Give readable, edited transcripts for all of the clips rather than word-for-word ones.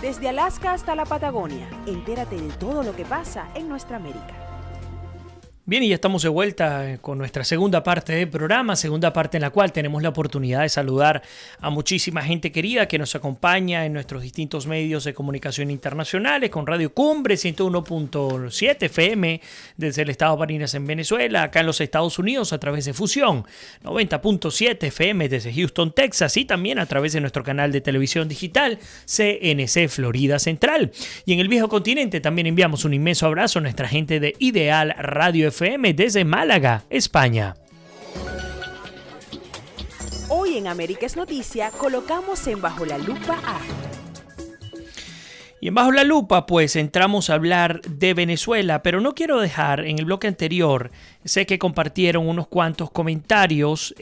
Desde Alaska hasta la Patagonia, entérate de todo lo que pasa en nuestra América. Bien, y ya estamos de vuelta con nuestra segunda parte del programa, segunda parte en la cual tenemos la oportunidad de saludar a muchísima gente querida que nos acompaña en nuestros distintos medios de comunicación internacionales, con Radio Cumbre 101.7 FM desde el estado de Barinas en Venezuela, acá en los Estados Unidos a través de Fusión 90.7 FM desde Houston, Texas, y también a través de nuestro canal de televisión digital CNC Florida Central. Y en el viejo continente también enviamos un inmenso abrazo a nuestra gente de Ideal Radio FM desde Málaga, España. Hoy en América es Noticia colocamos en Bajo la Lupa a... Y en Bajo la Lupa pues entramos a hablar de Venezuela, pero no quiero dejar, en el bloque anterior sé que compartieron unos cuantos comentarios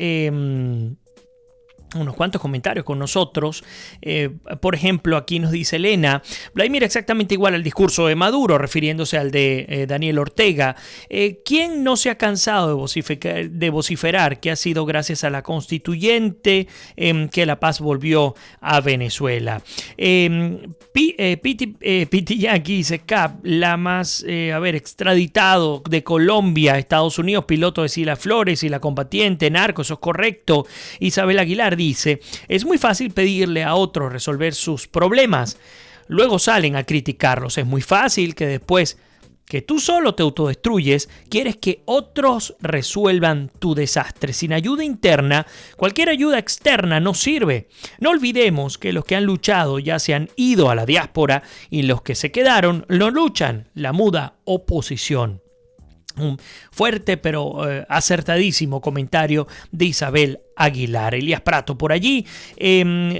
con nosotros. Por ejemplo, aquí nos dice Elena: Vladimir, exactamente igual al discurso de Maduro, refiriéndose al de Daniel Ortega. ¿Quién no se ha cansado de vociferar que ha sido gracias a la constituyente que la paz volvió a Venezuela? Piti Yankee dice: Cap, la más extraditado de Colombia a Estados Unidos, piloto de Sila Flores y la combatiente, narco, eso es correcto. Isabel Aguilar dice: es muy fácil pedirle a otros resolver sus problemas, luego salen a criticarlos. Es muy fácil que después que tú solo te autodestruyes, quieres que otros resuelvan tu desastre. Sin ayuda interna, cualquier ayuda externa no sirve. No olvidemos que los que han luchado ya se han ido a la diáspora y los que se quedaron no luchan, la muda oposición. Un fuerte pero acertadísimo comentario de Isabel Aguilar. Elías Prato por allí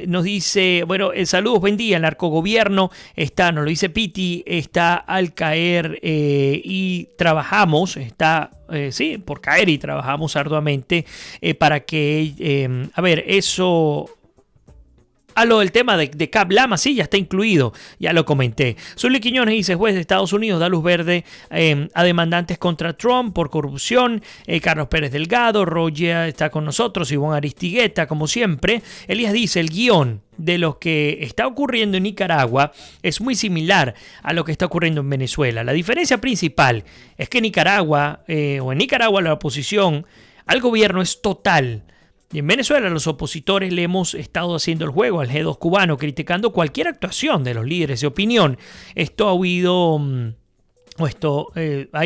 nos dice, saludos, buen día, el narcogobierno está, nos lo dice Piti, está al caer y trabajamos, por caer y trabajamos arduamente para que, eso... A lo del tema de Cap Lama, sí, ya está incluido, ya lo comenté. Zully Quiñones dice: juez de Estados Unidos da luz verde a demandantes contra Trump por corrupción. Carlos Pérez Delgado, Roger está con nosotros, Ivonne Aristigueta, como siempre. Elías dice: el guión de lo que está ocurriendo en Nicaragua es muy similar a lo que está ocurriendo en Venezuela. La diferencia principal es que en Nicaragua la oposición al gobierno es total. Y en Venezuela los opositores le hemos estado haciendo el juego al G2 cubano, criticando cualquier actuación de los líderes de opinión. Esto ha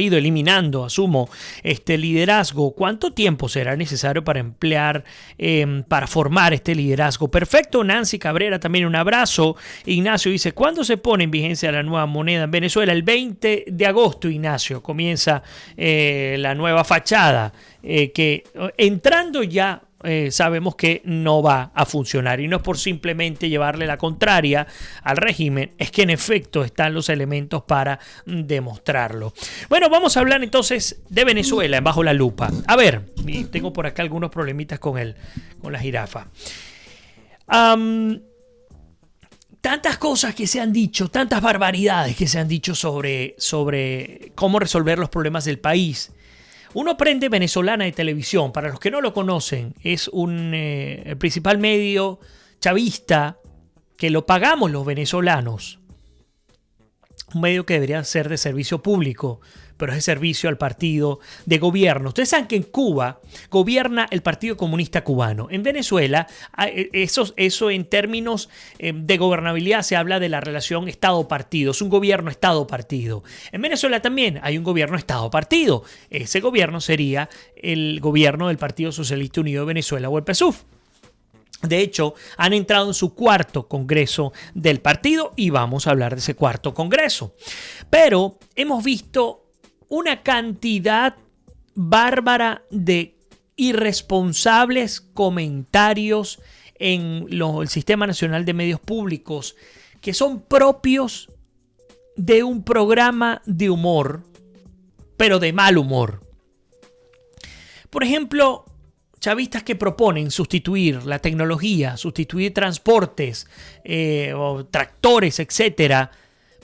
ido eliminando, asumo, este liderazgo. ¿Cuánto tiempo será necesario para para formar este liderazgo perfecto? Nancy Cabrera, también un abrazo. Ignacio dice: ¿cuándo se pone en vigencia la nueva moneda en Venezuela? El 20 de agosto, Ignacio, comienza la nueva fachada, que entrando ya sabemos que no va a funcionar, y no es por simplemente llevarle la contraria al régimen, es que en efecto están los elementos para demostrarlo. Bueno, vamos a hablar entonces de Venezuela en Bajo la Lupa. A ver, tengo por acá algunos problemitas con la jirafa. Tantas cosas que se han dicho, tantas barbaridades que se han dicho sobre cómo resolver los problemas del país. Uno prende Venezolana de Televisión. Para los que no lo conocen, es el principal medio chavista que lo pagamos los venezolanos. Un medio que debería ser de servicio público, pero es de servicio al partido de gobierno. Ustedes saben que en Cuba gobierna el Partido Comunista Cubano. En Venezuela, eso en términos de gobernabilidad se habla de la relación Estado-Partido. Es un gobierno Estado-Partido. En Venezuela también hay un gobierno Estado-Partido. Ese gobierno sería el gobierno del Partido Socialista Unido de Venezuela, o el PSUV. De hecho, han entrado en su cuarto congreso del partido y vamos a hablar de ese cuarto congreso. Pero hemos visto una cantidad bárbara de irresponsables comentarios en el Sistema Nacional de Medios Públicos que son propios de un programa de humor, pero de mal humor. Por ejemplo, chavistas que proponen sustituir la tecnología, sustituir transportes, o tractores, etcétera,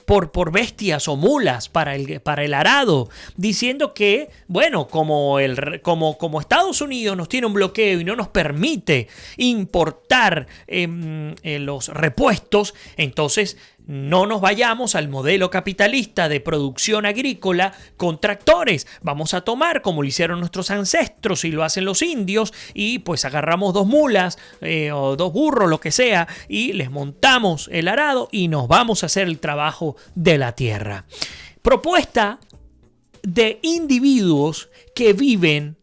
por bestias o mulas para el arado, diciendo que, bueno, como Estados Unidos nos tiene un bloqueo y no nos permite importar los repuestos, entonces no nos vayamos al modelo capitalista de producción agrícola con tractores. Vamos a tomar, como lo hicieron nuestros ancestros y lo hacen los indios, y pues agarramos 2 mulas o 2 burros, lo que sea, y les montamos el arado y nos vamos a hacer el trabajo de la tierra. Propuesta de individuos que viven,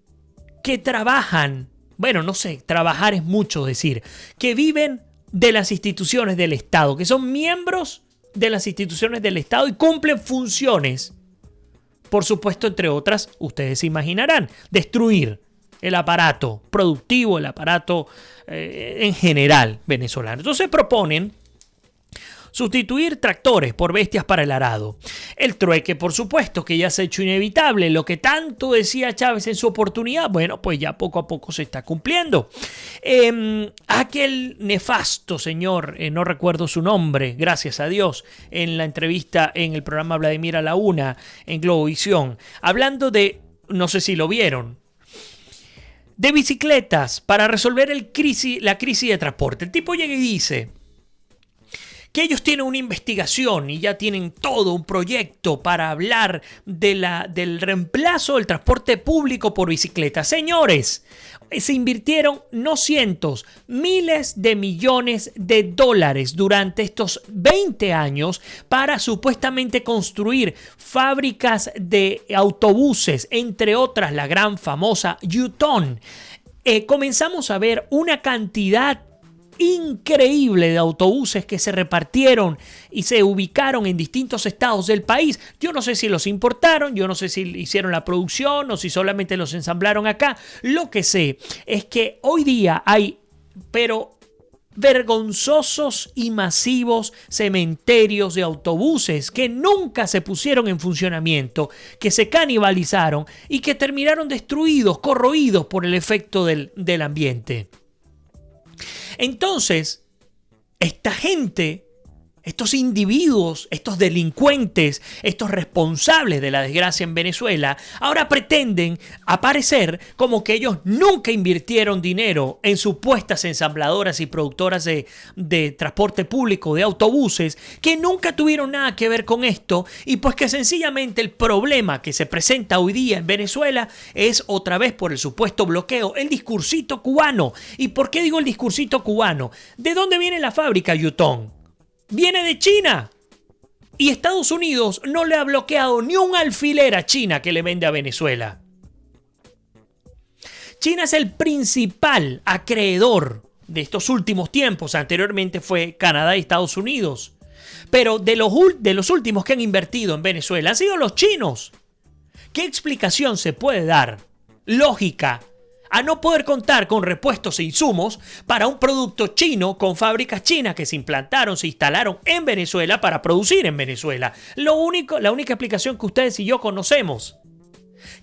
que trabajan, bueno, no sé, trabajar es mucho decir, que viven de las instituciones del Estado, que son miembros de las instituciones del Estado y cumplen funciones, por supuesto, entre otras, ustedes se imaginarán, destruir el aparato productivo, el aparato en general venezolano. Entonces proponen sustituir tractores por bestias para el arado. El trueque, por supuesto, que ya se ha hecho inevitable. Lo que tanto decía Chávez en su oportunidad, bueno, pues ya poco a poco se está cumpliendo. Aquel nefasto señor, no recuerdo su nombre, gracias a Dios, en la entrevista en el programa Vladimir a la Una, en Globovisión, hablando de, no sé si lo vieron, de bicicletas para resolver la crisis de transporte. El tipo llega y dice que ellos tienen una investigación y ya tienen todo un proyecto para hablar del reemplazo del transporte público por bicicleta. Señores, se invirtieron no cientos, miles de millones de dólares durante estos 20 años para supuestamente construir fábricas de autobuses, entre otras la gran famosa Yutong. Comenzamos a ver una cantidad increíble de autobuses que se repartieron y se ubicaron en distintos estados del país. Yo no sé si los importaron, yo no sé si hicieron la producción o si solamente los ensamblaron acá. Lo que sé es que hoy día hay, pero vergonzosos y masivos cementerios de autobuses que nunca se pusieron en funcionamiento, que se canibalizaron y que terminaron destruidos, corroídos por el efecto del ambiente. Entonces, esta gente, estos individuos, estos delincuentes, estos responsables de la desgracia en Venezuela, ahora pretenden aparecer como que ellos nunca invirtieron dinero en supuestas ensambladoras y productoras de transporte público, de autobuses, que nunca tuvieron nada que ver con esto, y pues que sencillamente el problema que se presenta hoy día en Venezuela es otra vez por el supuesto bloqueo, el discursito cubano. ¿Y por qué digo el discursito cubano? ¿De dónde viene la fábrica Yutong? Viene de China. Y Estados Unidos no le ha bloqueado ni un alfiler a China que le vende a Venezuela. China es el principal acreedor de estos últimos tiempos. Anteriormente fue Canadá y Estados Unidos. Pero de los últimos que han invertido en Venezuela han sido los chinos. ¿Qué explicación se puede dar lógica a no poder contar con repuestos e insumos para un producto chino con fábricas chinas que se implantaron, se instalaron en Venezuela para producir en Venezuela? La única explicación que ustedes y yo conocemos,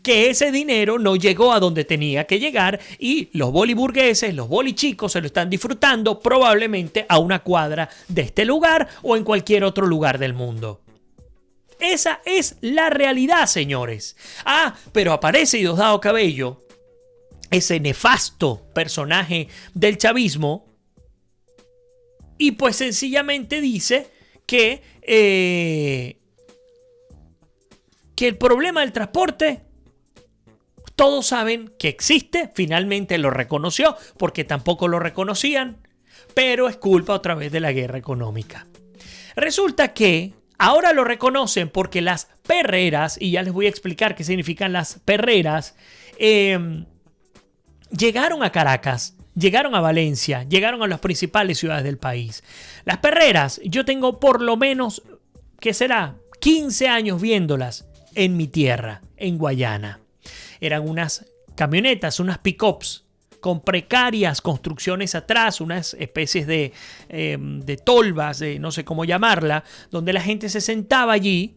que ese dinero no llegó a donde tenía que llegar y los boliburgueses, los bolichicos se lo están disfrutando probablemente a una cuadra de este lugar o en cualquier otro lugar del mundo. Esa es la realidad, señores. Pero aparece Diosdado Cabello, ese nefasto personaje del chavismo, y pues sencillamente dice que el problema del transporte, todos saben que existe, finalmente lo reconoció, porque tampoco lo reconocían, pero es culpa otra vez de la guerra económica. Resulta que ahora lo reconocen porque las perreras, y ya les voy a explicar qué significan las perreras, llegaron a Caracas, llegaron a Valencia, llegaron a las principales ciudades del país. Las perreras, yo tengo por lo menos, ¿qué será?, 15 años viéndolas en mi tierra, en Guayana. Eran unas camionetas, unas pick-ups con precarias construcciones atrás, unas especies de tolvas, no sé cómo llamarla, donde la gente se sentaba allí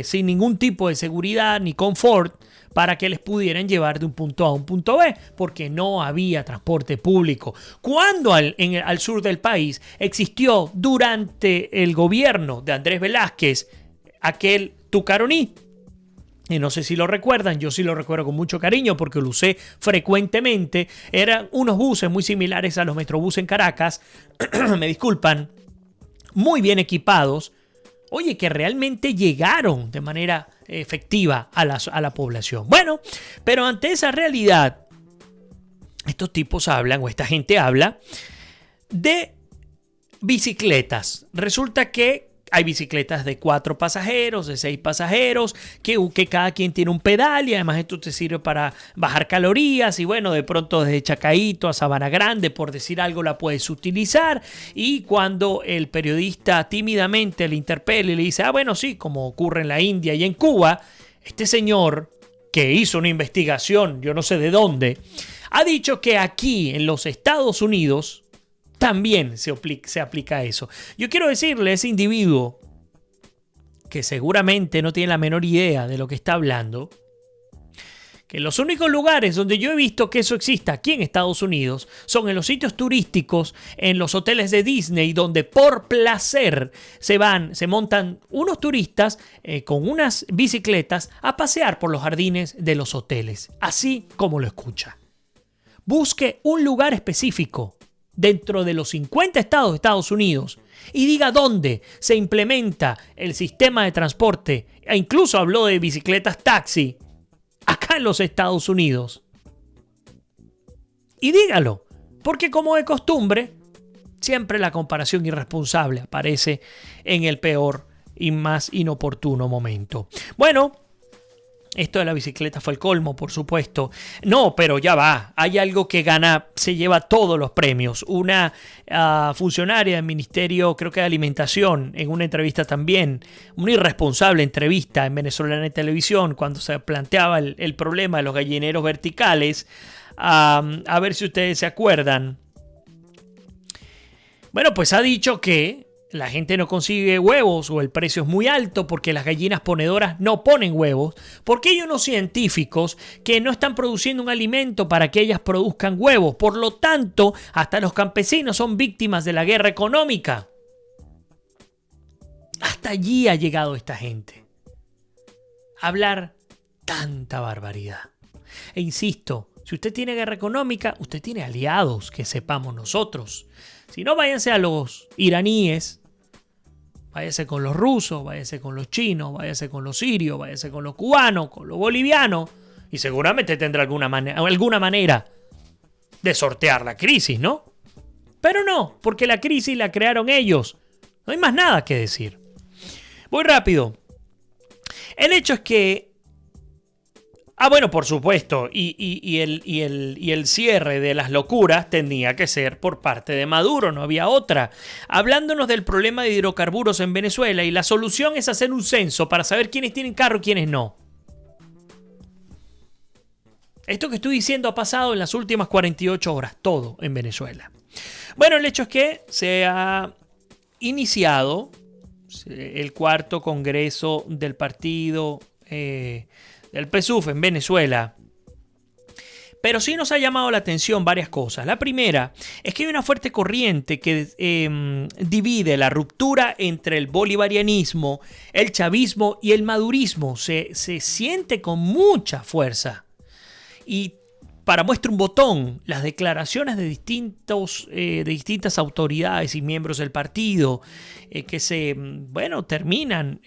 sin ningún tipo de seguridad ni confort para que les pudieran llevar de un punto A a un punto B, porque no había transporte público. Cuando al sur del país existió durante el gobierno de Andrés Velázquez aquel Tucaroní, y no sé si lo recuerdan, yo sí lo recuerdo con mucho cariño porque lo usé frecuentemente. Eran unos buses muy similares a los Metrobús en Caracas, me disculpan, muy bien equipados, oye, que realmente llegaron de manera efectiva a la población. Bueno, pero ante esa realidad, estos tipos hablan, o esta gente habla, de bicicletas. Resulta que hay bicicletas de 4 pasajeros, de 6 pasajeros, que cada quien tiene un pedal y además esto te sirve para bajar calorías y bueno, de pronto desde Chacaíto a Sabana Grande, por decir algo, la puedes utilizar. Y cuando el periodista tímidamente le interpela y le dice, bueno, sí, como ocurre en la India y en Cuba, este señor que hizo una investigación, yo no sé de dónde, ha dicho que aquí en los Estados Unidos también se aplica eso. Yo quiero decirle a ese individuo que seguramente no tiene la menor idea de lo que está hablando, que los únicos lugares donde yo he visto que eso exista aquí en Estados Unidos son en los sitios turísticos, en los hoteles de Disney, donde por placer se montan unos turistas con unas bicicletas a pasear por los jardines de los hoteles, así como lo escucha. Busque un lugar específico dentro de los 50 estados de Estados Unidos y diga dónde se implementa el sistema de transporte, e incluso habló de bicicletas taxi, acá en los Estados Unidos. Y dígalo, porque como de costumbre, siempre la comparación irresponsable aparece en el peor y más inoportuno momento. Bueno, esto de la bicicleta fue el colmo, por supuesto. No, pero ya va. Hay algo que gana, se lleva todos los premios. Una funcionaria del Ministerio, creo que de Alimentación, en una entrevista también, una irresponsable entrevista en Venezolana Televisión, cuando se planteaba el problema de los gallineros verticales. A ver si ustedes se acuerdan. Bueno, pues ha dicho que la gente no consigue huevos o el precio es muy alto porque las gallinas ponedoras no ponen huevos, porque hay unos científicos que no están produciendo un alimento para que ellas produzcan huevos. Por lo tanto, hasta los campesinos son víctimas de la guerra económica. Hasta allí ha llegado esta gente. Hablar tanta barbaridad. E insisto, si usted tiene guerra económica, usted tiene aliados que sepamos nosotros. Si no, váyanse a los iraníes, váyase con los rusos, váyase con los chinos, váyase con los sirios, váyase con los cubanos, con los bolivianos, y seguramente tendrá alguna manera de sortear la crisis, ¿no? Pero no, porque la crisis la crearon ellos. No hay más nada que decir. Voy rápido. El hecho es que bueno, por supuesto, y el cierre de las locuras tenía que ser por parte de Maduro, no había otra. Hablándonos del problema de hidrocarburos en Venezuela, y la solución es hacer un censo para saber quiénes tienen carro y quiénes no. Esto que estoy diciendo ha pasado en las últimas 48 horas, todo en Venezuela. Bueno, el hecho es que se ha iniciado el 4º Congreso del partido del PSUV en Venezuela. Pero sí nos ha llamado la atención varias cosas. La primera es que hay una fuerte corriente que divide la ruptura entre el bolivarianismo, el chavismo y el madurismo. Se siente con mucha fuerza. Y para muestra un botón, las declaraciones de distintas autoridades y miembros del partido que terminan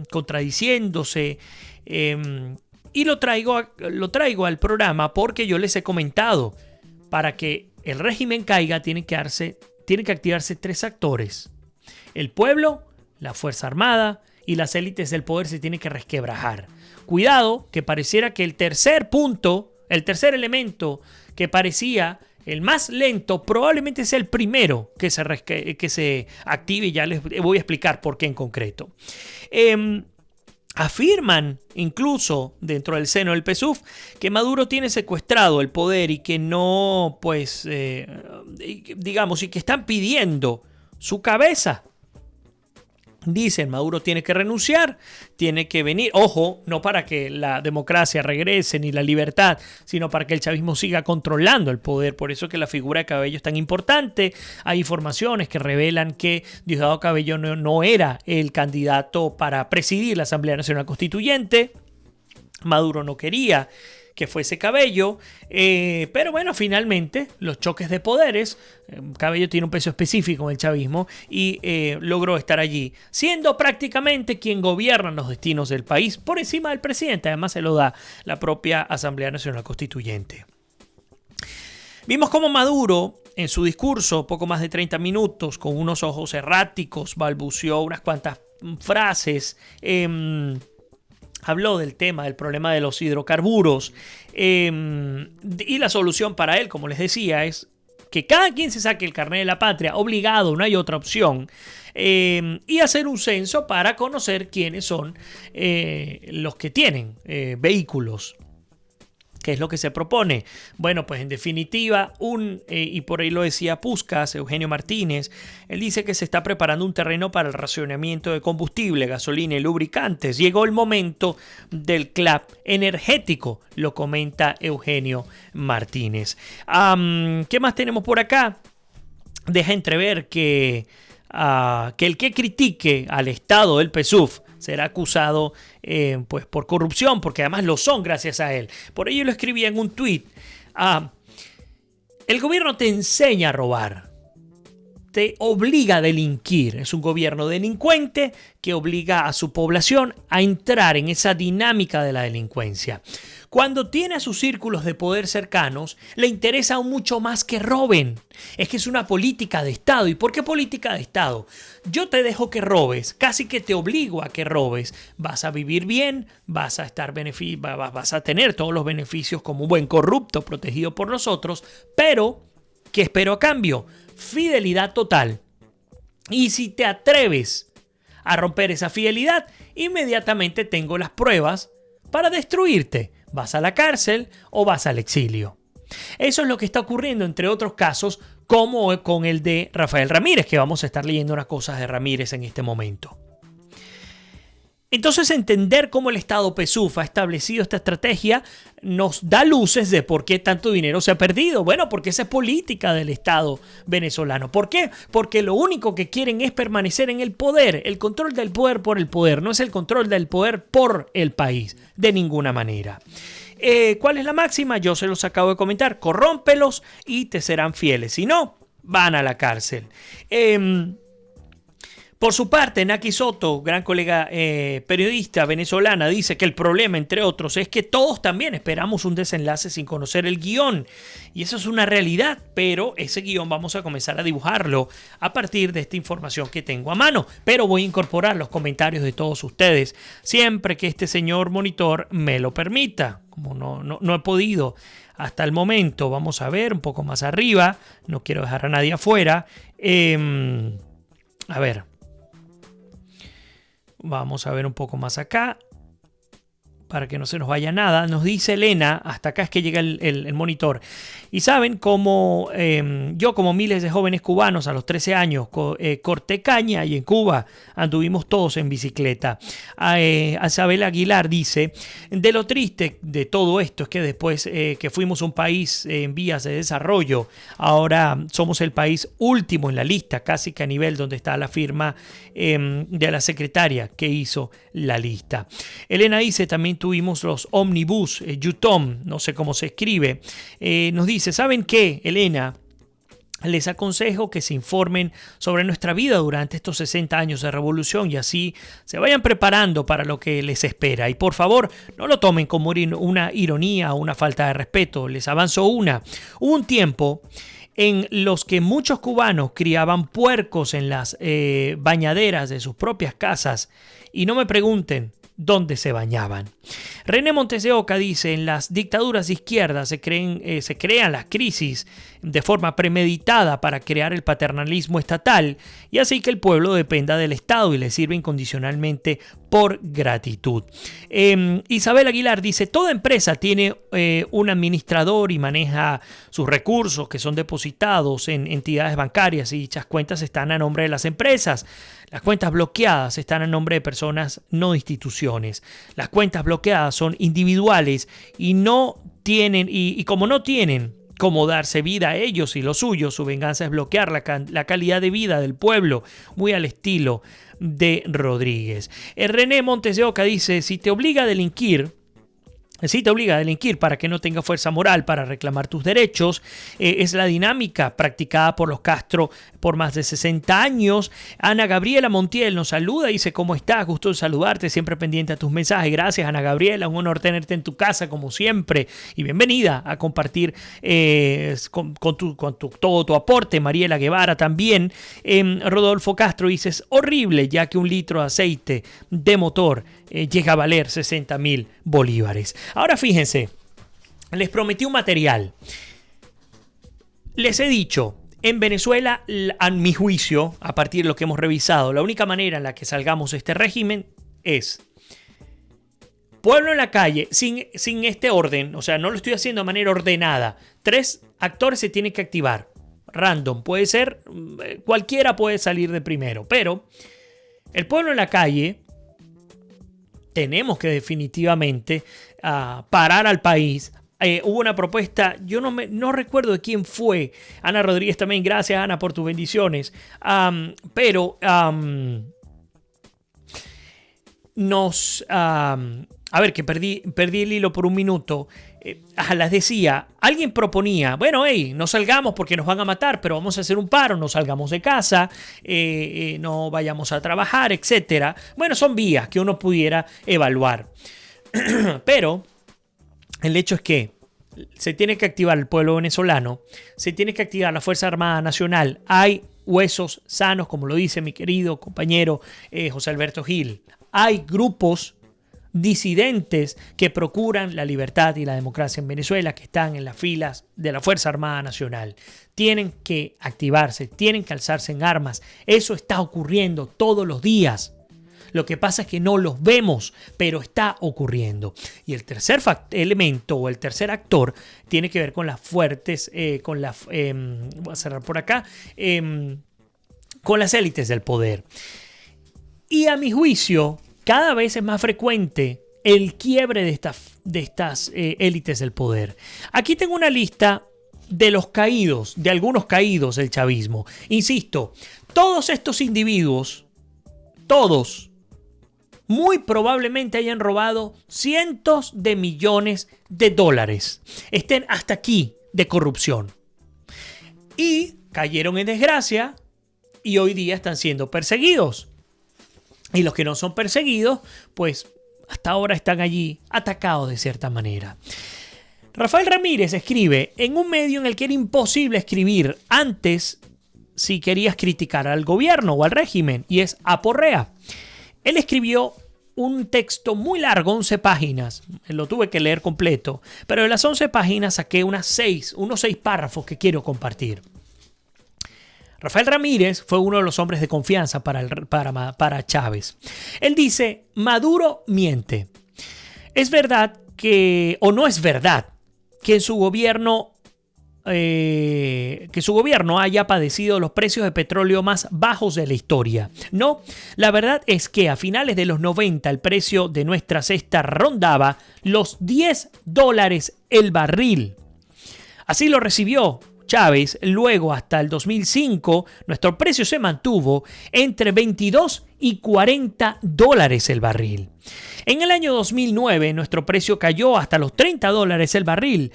contradiciéndose. Y lo traigo al programa porque yo les he comentado, para que el régimen caiga tienen que activarse 3 actores. El pueblo, la Fuerza Armada y las élites del poder se tienen que resquebrajar. Cuidado, que pareciera que el tercer elemento que parecía el más lento, probablemente sea el primero que se active, y ya les voy a explicar por qué en concreto. Afirman, incluso dentro del seno del PSUV, que Maduro tiene secuestrado el poder y que no, y que están pidiendo su cabeza. Dicen, Maduro tiene que renunciar, tiene que venir, ojo, no para que la democracia regrese ni la libertad, sino para que el chavismo siga controlando el poder. Por eso es que la figura de Cabello es tan importante. Hay informaciones que revelan que Diosdado Cabello no era el candidato para presidir la Asamblea Nacional Constituyente. Maduro no quería que fuese Cabello, pero bueno, finalmente los choques de poderes, Cabello tiene un peso específico en el chavismo y logró estar allí, siendo prácticamente quien gobierna los destinos del país por encima del presidente. Además se lo da la propia Asamblea Nacional Constituyente. Vimos cómo Maduro, en su discurso, poco más de 30 minutos, con unos ojos erráticos, balbuceó unas cuantas frases, habló del problema de los hidrocarburos, y la solución para él, como les decía, es que cada quien se saque el carnet de la patria, obligado, no hay otra opción, y hacer un censo para conocer quiénes son los que tienen vehículos. ¿Qué es lo que se propone? Bueno, pues en definitiva, y por ahí lo decía Puskás, Eugenio Martínez, él dice que se está preparando un terreno para el racionamiento de combustible, gasolina y lubricantes. Llegó el momento del clap energético, lo comenta Eugenio Martínez. ¿Qué más tenemos por acá? Deja entrever que el que critique al Estado del PSUV será acusado pues por corrupción, porque además lo son gracias a él. Por ello lo escribía en un tuit. El gobierno te enseña a robar, te obliga a delinquir. Es un gobierno delincuente que obliga a su población a entrar en esa dinámica de la delincuencia. Cuando tiene a sus círculos de poder cercanos, le interesa aún mucho más que roben. Es que es una política de Estado. ¿Y por qué política de Estado? Yo te dejo que robes, casi que te obligo a que robes. Vas a vivir bien, vas a tener todos los beneficios como un buen corrupto protegido por nosotros, pero ¿qué espero a cambio? Fidelidad total. Y si te atreves a romper esa fidelidad, inmediatamente tengo las pruebas para destruirte. Vas a la cárcel o vas al exilio. Eso es lo que está ocurriendo, entre otros casos, como con el de Rafael Ramírez, que vamos a estar leyendo unas cosas de Ramírez en este momento. Entonces, entender cómo el Estado PSUV ha establecido esta estrategia nos da luces de por qué tanto dinero se ha perdido. Bueno, porque esa es política del Estado venezolano. ¿Por qué? Porque lo único que quieren es permanecer en el poder. El control del poder por el poder. No es el control del poder por el país. De ninguna manera. ¿Cuál es la máxima? Yo se los acabo de comentar. Corrómpelos y te serán fieles. Si no, van a la cárcel. Por su parte, Naki Soto, gran colega periodista venezolana, dice que el problema, entre otros, es que todos también esperamos un desenlace sin conocer el guión. Y eso es una realidad, pero ese guión vamos a comenzar a dibujarlo a partir de esta información que tengo a mano. Pero voy a incorporar los comentarios de todos ustedes, siempre que este señor monitor me lo permita. Como no he podido hasta el momento, vamos a ver un poco más arriba. No quiero dejar a nadie afuera. A ver. Vamos a ver un poco más acá, para que no se nos vaya nada. Nos dice Elena, hasta acá es que llega el monitor. Y saben cómo yo, como miles de jóvenes cubanos a los 13 años, corté caña y en Cuba anduvimos todos en bicicleta. Isabel Aguilar dice, de lo triste de todo esto es que después que fuimos un país en vías de desarrollo, ahora somos el país último en la lista, casi que a nivel donde está la firma de la secretaria que hizo la lista. Elena dice, también tuvimos los ómnibus, Yutom, no sé cómo se escribe. Nos dice, ¿saben qué, Elena? Les aconsejo que se informen sobre nuestra vida durante estos 60 años de revolución y así se vayan preparando para lo que les espera. Y por favor, no lo tomen como una ironía o una falta de respeto. Les avanzo una. Hubo un tiempo en los que muchos cubanos criaban puercos en las bañaderas de sus propias casas y no me pregunten dónde se bañaban. René Montes de Oca dice, en las dictaduras de izquierda se crean las crisis de forma premeditada para crear el paternalismo estatal y así que el pueblo dependa del Estado y le sirve incondicionalmente por gratitud. Isabel Aguilar dice, toda empresa tiene un administrador y maneja sus recursos que son depositados en entidades bancarias y dichas cuentas están a nombre de las empresas. Las cuentas bloqueadas están a nombre de personas, no de instituciones. Las cuentas bloqueadas son individuales y no tienen, y como no tienen cómo darse vida a ellos y los suyos, su venganza es bloquear la calidad de vida del pueblo, muy al estilo de Rodríguez. René Montes de Oca dice, si te obliga a delinquir, Sí, te obliga a delinquir para que no tenga fuerza moral para reclamar tus derechos. Es la dinámica practicada por los Castro por más de 60 años. Ana Gabriela Montiel nos saluda, dice: ¿cómo estás? Gusto de saludarte, siempre pendiente a tus mensajes. Gracias, Ana Gabriela, un honor tenerte en tu casa como siempre y bienvenida a compartir con todo tu aporte. Mariela Guevara también. Rodolfo Castro dice: es horrible ya que un litro de aceite de motor llega a valer 60.000 bolívares. Ahora fíjense, les prometí un material. Les he dicho, en Venezuela, a mi juicio, a partir de lo que hemos revisado, la única manera en la que salgamos de este régimen es pueblo en la calle, sin este orden, o sea, no lo estoy haciendo de manera ordenada. 3 actores se tienen que activar. Random, puede ser, cualquiera puede salir de primero, pero el pueblo en la calle, tenemos que definitivamente parar al país. Hubo una propuesta, yo no recuerdo de quién fue. Ana Rodríguez también, gracias Ana por tus bendiciones. A ver, que perdí el hilo por un minuto. Las decía, alguien proponía, bueno, hey, no salgamos porque nos van a matar, pero vamos a hacer un paro, no salgamos de casa, no vayamos a trabajar, etcétera. Bueno, son vías que uno pudiera evaluar. Pero el hecho es que se tiene que activar el pueblo venezolano, se tiene que activar la Fuerza Armada Nacional. Hay huesos sanos, como lo dice mi querido compañero José Alberto Gil. Hay grupos disidentes que procuran la libertad y la democracia en Venezuela, que están en las filas de la Fuerza Armada Nacional. Tienen que activarse, tienen que alzarse en armas. Eso está ocurriendo todos los días. Lo que pasa es que no los vemos, pero está ocurriendo. Y el tercer elemento o el tercer actor tiene que ver con las fuertes, voy a cerrar por acá, con las élites del poder. Y a mi juicio, cada vez es más frecuente el quiebre de estas élites del poder. Aquí tengo una lista de los caídos, de algunos caídos del chavismo. Insisto, todos estos individuos, todos, muy probablemente hayan robado cientos de millones de dólares. Estén hasta aquí de corrupción. Y cayeron en desgracia y hoy día están siendo perseguidos. Y los que no son perseguidos, pues hasta ahora están allí atacados de cierta manera. Rafael Ramírez escribe en un medio en el que era imposible escribir antes si querías criticar al gobierno o al régimen, y es Aporrea. Él escribió un texto muy largo, 11 páginas, lo tuve que leer completo, pero de las 11 páginas saqué unos 6 párrafos que quiero compartir. Rafael Ramírez fue uno de los hombres de confianza para Chávez. Él dice: Maduro miente. ¿Es verdad o no es verdad que su gobierno haya padecido los precios de petróleo más bajos de la historia? No, la verdad es que a finales de los 90 el precio de nuestra cesta rondaba los $10 el barril. Así lo recibió Chávez. Luego, hasta el 2005, nuestro precio se mantuvo entre 22 y 40 dólares el barril. En el año 2009, nuestro precio cayó hasta los 30 dólares el barril.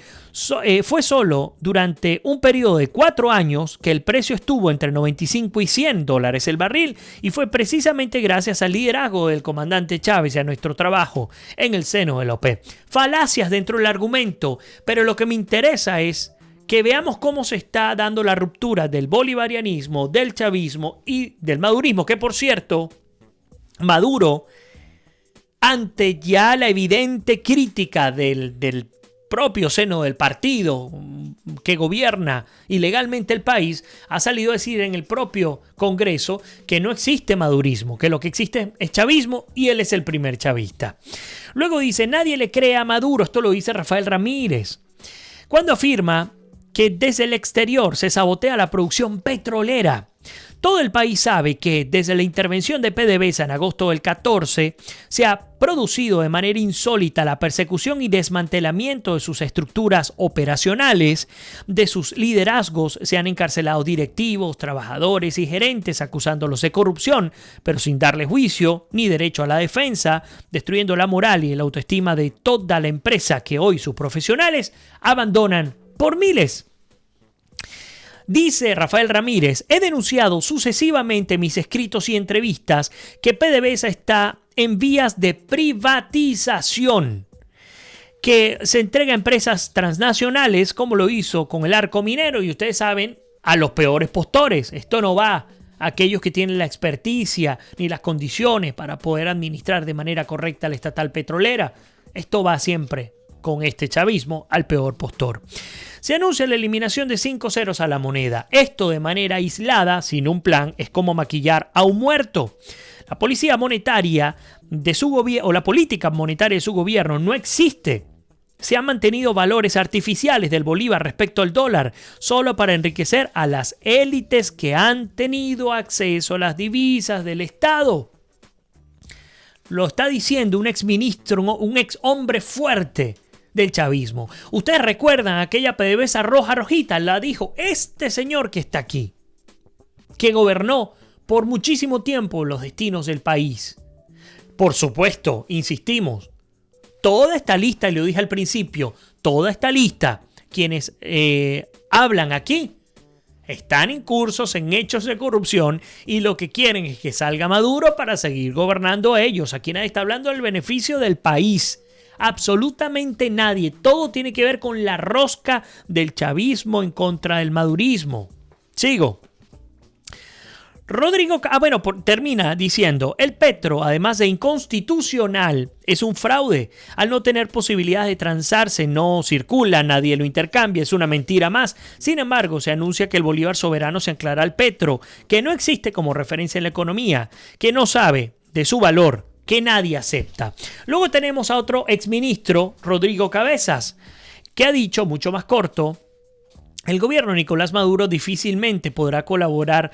Fue solo durante un periodo de 4 años que el precio estuvo entre 95 y 100 dólares el barril, y fue precisamente gracias al liderazgo del comandante Chávez y a nuestro trabajo en el seno de la OPEP. Falacias dentro del argumento, pero lo que me interesa es que veamos cómo se está dando la ruptura del bolivarianismo, del chavismo y del madurismo, que por cierto, Maduro, ante ya la evidente crítica del propio seno del partido que gobierna ilegalmente el país, ha salido a decir en el propio Congreso que no existe madurismo, que lo que existe es chavismo, y él es el primer chavista. Luego dice: nadie le cree a Maduro, esto lo dice Rafael Ramírez, cuando afirma que desde el exterior se sabotea la producción petrolera. Todo el país sabe que desde la intervención de PDVSA en agosto del 14 se ha producido de manera insólita la persecución y desmantelamiento de sus estructuras operacionales, de sus liderazgos. Se han encarcelado directivos, trabajadores y gerentes acusándolos de corrupción, pero sin darle juicio ni derecho a la defensa, destruyendo la moral y la autoestima de toda la empresa que hoy sus profesionales abandonan por miles. Dice Rafael Ramírez: he denunciado sucesivamente en mis escritos y entrevistas que PDVSA está en vías de privatización, que se entrega a empresas transnacionales como lo hizo con el Arco Minero, y ustedes saben, a los peores postores. Esto no va a aquellos que tienen la experticia ni las condiciones para poder administrar de manera correcta la estatal petrolera. Esto va siempre con este chavismo al peor postor. Se anuncia la eliminación de 5 ceros a la moneda. Esto de manera aislada, sin un plan, es como maquillar a un muerto. La policía monetaria de su gobierno, o la política monetaria de su gobierno, no existe. Se han mantenido valores artificiales del bolívar respecto al dólar, solo para enriquecer a las élites que han tenido acceso a las divisas del Estado. Lo está diciendo un exministro, un ex hombre fuerte del chavismo. Ustedes recuerdan aquella PDVSA rojita, la dijo este señor que está aquí, que gobernó por muchísimo tiempo los destinos del país. Por supuesto, insistimos, toda esta lista, y lo dije al principio, toda esta lista, quienes hablan aquí, están incursos en hechos de corrupción y lo que quieren es que salga Maduro para seguir gobernando ellos. Aquí nadie está hablando del beneficio del país. Absolutamente nadie. Todo tiene que ver con la rosca del chavismo en contra del madurismo. Sigo. Termina diciendo: el petro, además de inconstitucional, es un fraude. Al no tener posibilidad de transarse, no circula, nadie lo intercambia, es una mentira más. Sin embargo, se anuncia que el bolívar soberano se anclará al petro, que no existe como referencia en la economía, que no sabe de su valor, que nadie acepta. Luego tenemos a otro exministro, Rodrigo Cabezas, que ha dicho, mucho más corto: el gobierno de Nicolás Maduro difícilmente podrá colaborar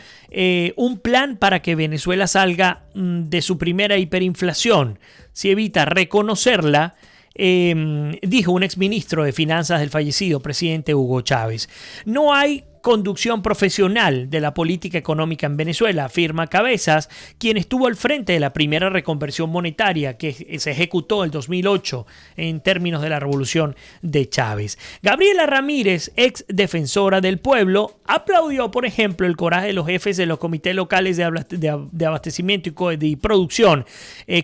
un plan para que Venezuela salga de su primera hiperinflación si evita reconocerla, dijo un exministro de Finanzas del fallecido presidente Hugo Chávez. No hay conducción profesional de la política económica en Venezuela, afirma Cabezas, quien estuvo al frente de la primera reconversión monetaria que se ejecutó en 2008 en términos de la revolución de Chávez. Gabriela Ramírez, ex defensora del pueblo, aplaudió, por ejemplo, el coraje de los jefes de los comités locales de abastecimiento y producción,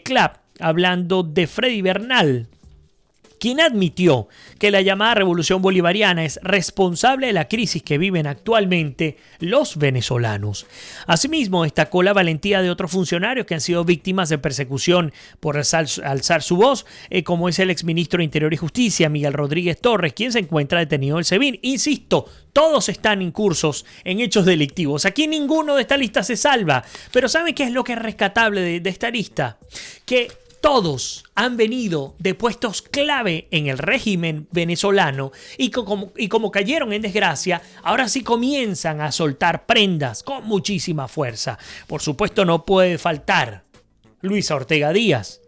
CLAP, hablando de Freddy Bernal, quien admitió que la llamada revolución bolivariana es responsable de la crisis que viven actualmente los venezolanos. Asimismo, destacó la valentía de otros funcionarios que han sido víctimas de persecución por alzar su voz, como es el exministro de Interior y Justicia, Miguel Rodríguez Torres, quien se encuentra detenido en el SEBIN. Insisto, todos están incursos en hechos delictivos. Aquí ninguno de esta lista se salva. Pero ¿saben qué es lo que es rescatable de esta lista? Que todos han venido de puestos clave en el régimen venezolano y como cayeron en desgracia, ahora sí comienzan a soltar prendas con muchísima fuerza. Por supuesto, no puede faltar Luisa Ortega Díaz.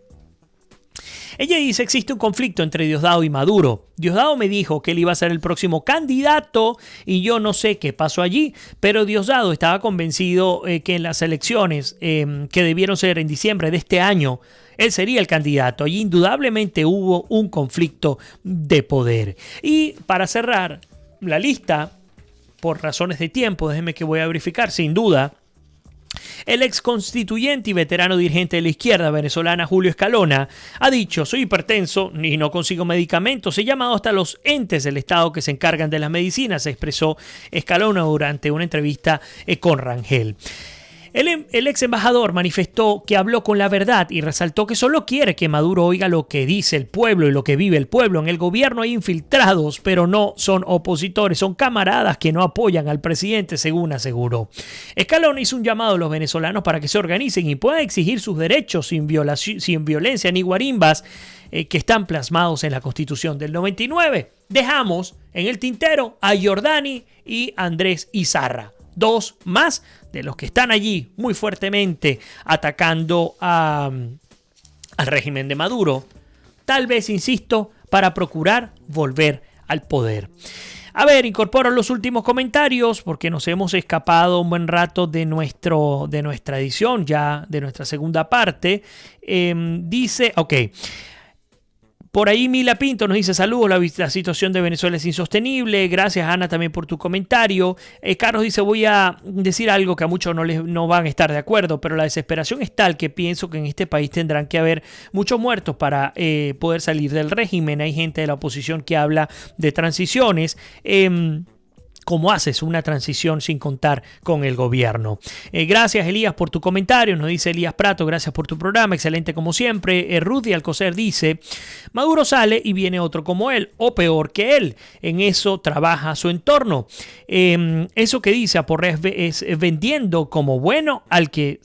Ella dice: existe un conflicto entre Diosdado y Maduro. Diosdado me dijo que él iba a ser el próximo candidato y yo no sé qué pasó allí, pero Diosdado estaba convencido que en las elecciones que debieron ser en diciembre de este año, él sería el candidato. Y indudablemente hubo un conflicto de poder. Y para cerrar la lista, por razones de tiempo, déjenme que voy a verificar, sin duda, el ex constituyente y veterano dirigente de la izquierda venezolana Julio Escalona ha dicho: soy hipertenso y no consigo medicamentos. He llamado hasta los entes del Estado que se encargan de las medicinas, se expresó Escalona durante una entrevista con Rangel. El ex embajador manifestó que habló con la verdad y resaltó que solo quiere que Maduro oiga lo que dice el pueblo y lo que vive el pueblo. En el gobierno hay infiltrados, pero no son opositores, son camaradas que no apoyan al presidente, según aseguró. Escalona hizo un llamado a los venezolanos para que se organicen y puedan exigir sus derechos sin violencia ni guarimbas que están plasmados en la Constitución del 99. Dejamos en el tintero a Giordani y Andrés Izarra. 2 más de los que están allí muy fuertemente atacando al régimen de Maduro. Tal vez, insisto, para procurar volver al poder. A ver, incorporo los últimos comentarios porque nos hemos escapado un buen rato de nuestra edición, ya de nuestra segunda parte. Dice, ok. Por ahí Mila Pinto nos dice saludos, la situación de Venezuela es insostenible. Gracias Ana también por tu comentario. Carlos dice voy a decir algo que a muchos no van a estar de acuerdo, pero la desesperación es tal que pienso que en este país tendrán que haber muchos muertos para poder salir del régimen. Hay gente de la oposición que habla de transiciones. ¿Cómo haces una transición sin contar con el gobierno? Gracias, Elías, por tu comentario. Nos dice Elías Prato, gracias por tu programa. Excelente como siempre. Rudy Alcocer dice, Maduro sale y viene otro como él, o peor que él. En eso trabaja su entorno. Eso que dice Aporré es vendiendo como bueno al que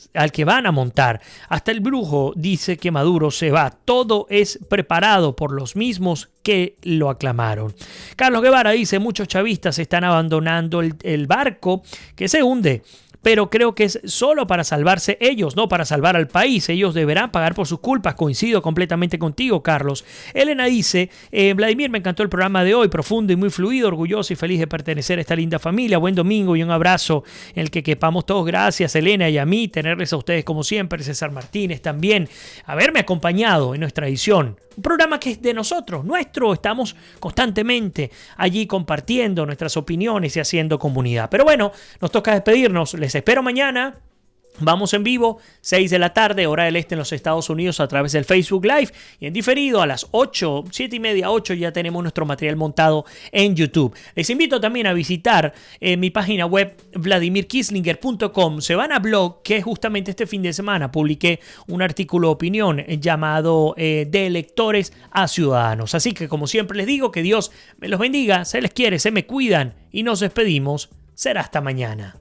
van a montar. Hasta el brujo dice que Maduro se va. Todo es preparado por los mismos que lo aclamaron. Carlos Guevara dice, muchos chavistas están abandonando el barco que se hunde, pero creo que es solo para salvarse ellos, no para salvar al país. Ellos deberán pagar por sus culpas. Coincido completamente contigo, Carlos. Elena dice, Vladimir, me encantó el programa de hoy, profundo y muy fluido, orgulloso y feliz de pertenecer a esta linda familia. Buen domingo y un abrazo en el que quepamos todos. Gracias, Elena, y a mí, tenerles a ustedes como siempre, César Martínez también, haberme acompañado en nuestra edición. Un programa que es de nosotros, nuestro. Estamos constantemente allí compartiendo nuestras opiniones y haciendo comunidad. Pero bueno, nos toca despedirnos. Les espero mañana. Vamos en vivo, 6 de la tarde, hora del este en los Estados Unidos a través del Facebook Live y en diferido a las 8, 7 y media, 8 ya tenemos nuestro material montado en YouTube. Les invito también a visitar mi página web vladimirkislinger.com. Se van a blog que justamente este fin de semana publiqué un artículo de opinión llamado de electores a ciudadanos. Así que como siempre les digo, que Dios me los bendiga, se les quiere, se me cuidan y nos despedimos. Será hasta mañana.